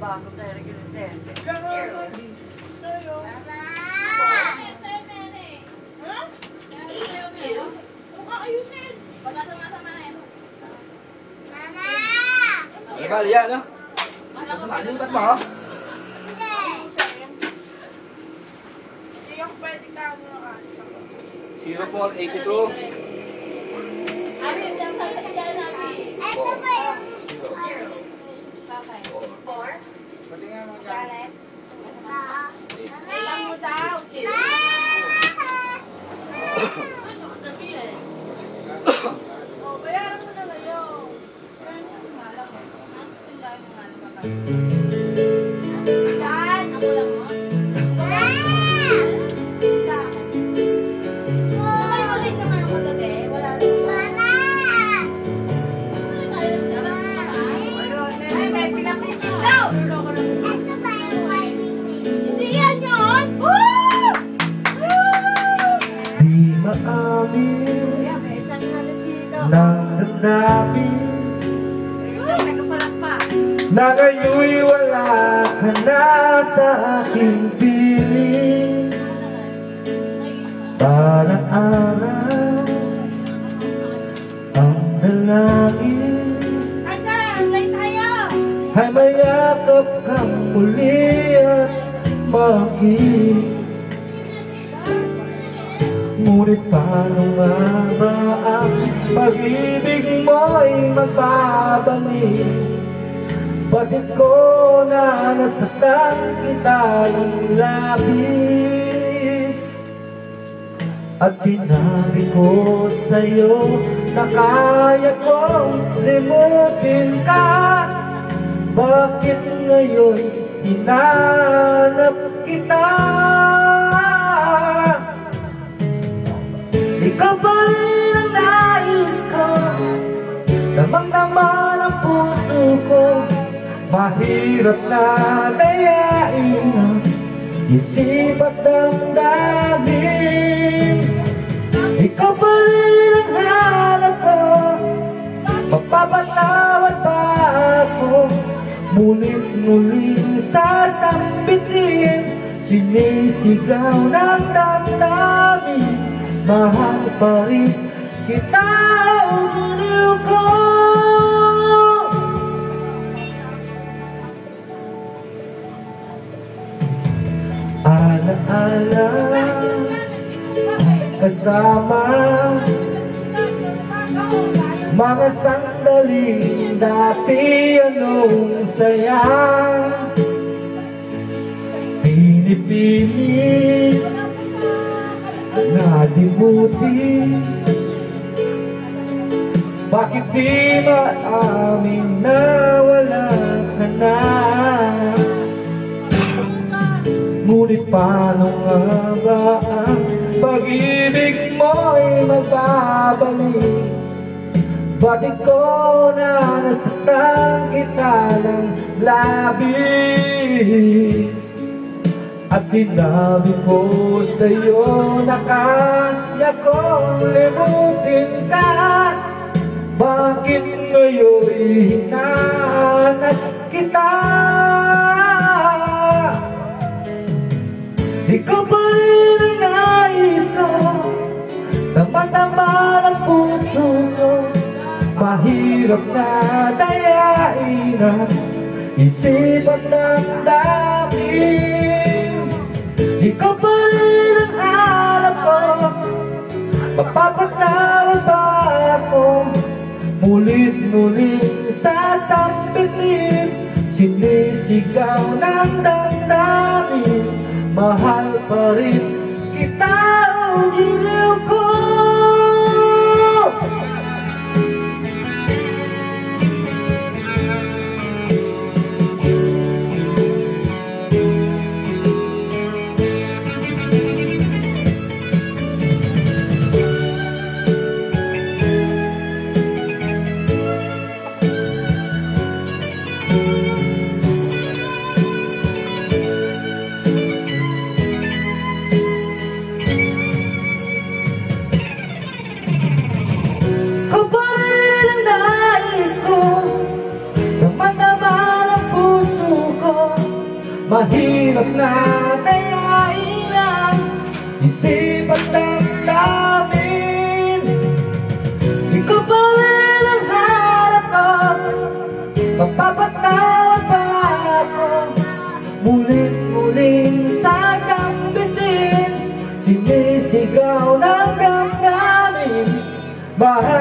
bago tayo nag-intende. Gano'n. Sa'yo. Mama! Ayusin! Pagkasama-sama na ito. Mama! Ano ba, Lia, no? Malipat mo, oh. Hindi! Hindi yung pwede ka ano alis ako. 0.82. Ano yung dyan sa dyan natin? Ito ba yung... Okay. 4? Pati nga mga Galet? Mama! Mo daw. Oh, bayaran mo na ngayon. Dan, ako lang mo. Nakaiwalay naman ako gabi. Wala lang. Ay, may pinapipit daw. Ito ba yung wiping baby? Hindi yan yun. Di maamin Kaya may isang nalasito. ng damdamin Isang nagpalakpak. na ngayon'y wala ka na sa aking piling. Parang araw ang dalangin Asa, late tayo. ay mayakap kang muli at maging. Ngunit paano nga ba ang pag-ibig mo'y magbabalik? Batid ko na nasaktan kita ng labis, at sinabi ko sa'yo na kaya kong limutin ka. Bakit ngayon hinanap kita? Ikaw pa rin ang nais ko, damang-dama ng puso ko. Mahirap na dayain ang isip at damdamin. Ikaw pa rin ang hanap ko, mapapatawad ba ako? Mulit-muling sasambitin, sinisigaw ng damdamin. Mahal pa rin kita, o giliw ko. Ala-ala kasama mga sandaling dati, anong saya. Pinipili na dibuti, bakit di maamin na wala ka na? Ngunit paano nga ba ang pag-ibig mo'y magbabalik? Bakit ko na nasaktan kita ng labis, at sinabi ko sa'yo na kaya kong limutin ka. Bakit ngayon'y hinanap kita? Ikaw pa rin ang nais ko, tama-tama ng puso ko. Mahirap na dayain ang isip at damdamin. Ikaw pa rin ang hanap ko, mapapatawad ba ako? Mulit-muling sasambitin, sinisigaw ng damdamin. Mahal pa rin kita, o giliw ko. Mahirap na dayain ang isip at damdamin. Ikaw pa rin ang harap ko, mapapatawad pa ako. Muling-muling sasambitin, sinisigaw ng damdamin. Bahal